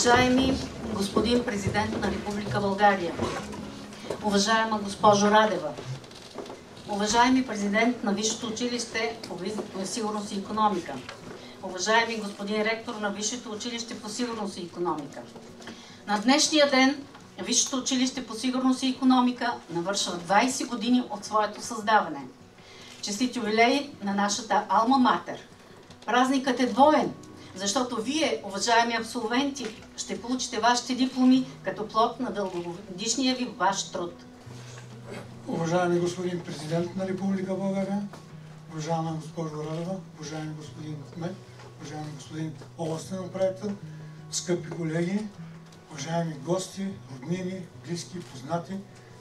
Уважаеми господин президент на Република България, уважаема госпожо Радева, уважаеми президент на Висшето училище по сигурност и икономика, уважаеми господин ректор на Висшето училище по сигурност и икономика, на днешния ден Висшето училище по сигурност и икономика навършва 20 години от своето създаване. Честит юбилей на нашата алма матер! Празникът е двоен, защото вие, уважаеми абсолвенти, ще получите вашите дипломи като плод на дългогодишния ви ваш труд. Уважаеми господин президент на Република България, уважаема госпожо Радева, уважаеми господин кмет, уважаеми господин областен управител, скъпи колеги, уважаеми гости, роднини, близки, познати,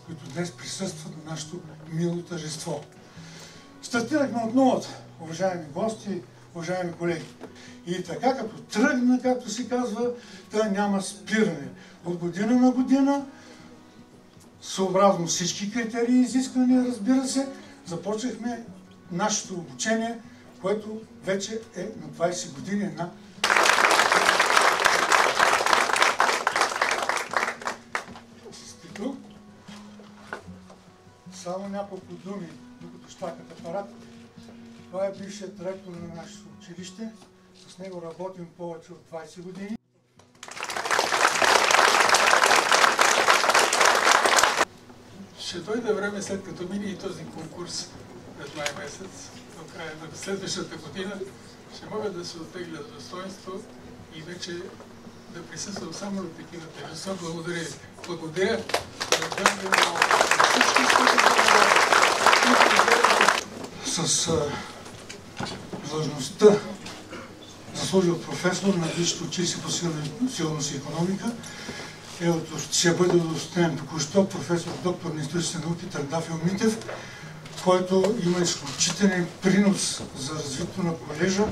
които днес присъстват на нашето мило тържество. Стартирахме от нулата, уважаеми гости, уважаеми колеги. И така като тръгна, както се казва, да няма спиране. От година на година, съобразно всички критерии и изисквания, разбира се, започнахме нашето обучение, което вече е на 20 години на асистител. Само няколко думи, докато щакат апарат. Това е бившият ректор на нашето училище. С него работим повече от 20 години. Ще дойде време, след като мине и този конкурс пред май месец, до края на следващата година, ще мога да се оттегля с достоинство и вече да присъствам само на такива тържества. Благодаря ви. Благодаря с длъжността заслужил професор на Висшето училище по сигурност и икономика ще бъде удостоен току-що професор доктор на историческите науки Трендафил Митев, който има изключителен принос за развитието на колежа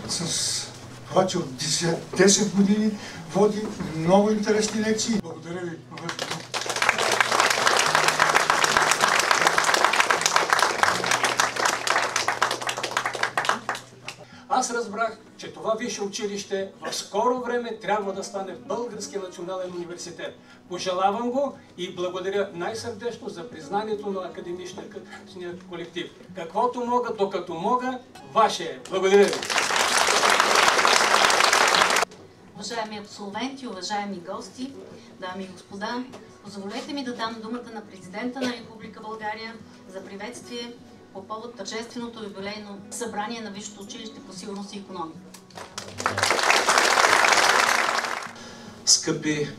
с това, че от 10 години води много интересни лекции. Благодаря ви, професор. Аз разбрах, че това висше училище в скоро време трябва да стане Български национален университет. Пожелавам го и благодаря най-сърдечно за признанието на академичния колектив. Каквото мога, докато мога, ваше е. Благодаря ви. Уважаеми абсолвенти, уважаеми гости, дами и господа, позволете ми да дам думата на президента на Република България за приветствие по повод тържественото юбилейно събрание на Висшето училище по сигурност и икономика. Скъпи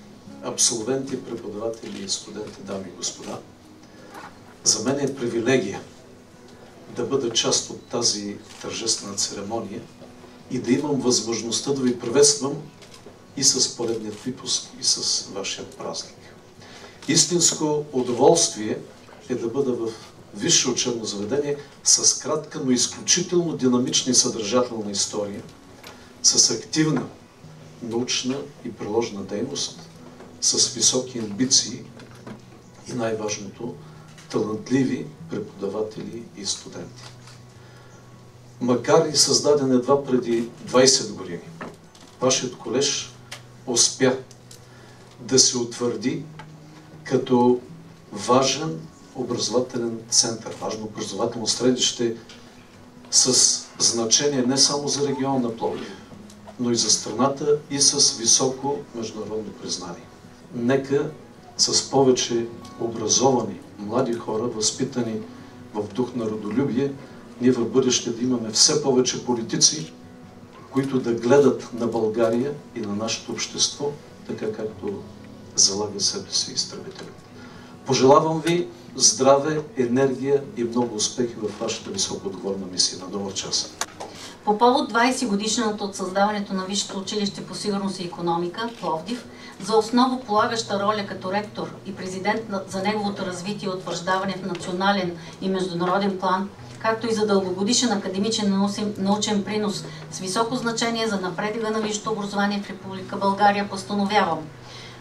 абсолвенти, преподаватели и студенти, дами и господа, за мен е привилегия да бъда част от тази тържествена церемония и да имам възможността да ви приветствам и с поредният випуск, и с вашия празник. Истинско удоволствие е да бъда в висше учебно заведение с кратка, но изключително динамична и съдържателна история, с активна научна и приложна дейност, с високи амбиции и най-важното – талантливи преподаватели и студенти. Макар и създаден едва преди 20 години, вашият колеж успя да се утвърди като важен образователен център, важно образователно средище с значение не само за региона на Пловдив, но и за страната и с високо международно признание. Нека с повече образовани млади хора, възпитани в дух на родолюбие, ние в бъдеще да имаме все повече политици, които да гледат на България и на нашето общество, така както залага себе си изтребителят. Пожелавам ви здраве, енергия и много успехи в вашата високоотговорна мисия. На добър час! По повод 20 годишната от създаването на Висшето училище по сигурност и икономика, Пловдив, за основополагаща роля като ректор и президент за неговото развитие и утвърждаване в национален и международен план, както и за дългогодишен академичен научен принос с високо значение за напредъка на висшето образование в Република България, постановявам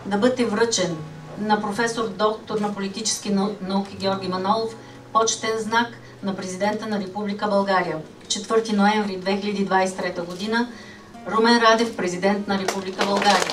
да бъде връчен на професор доктор на политически науки Георги Манолов почетен знак на президента на Република България. 4 ноември 2023 г. Румен Радев, президент на Република България.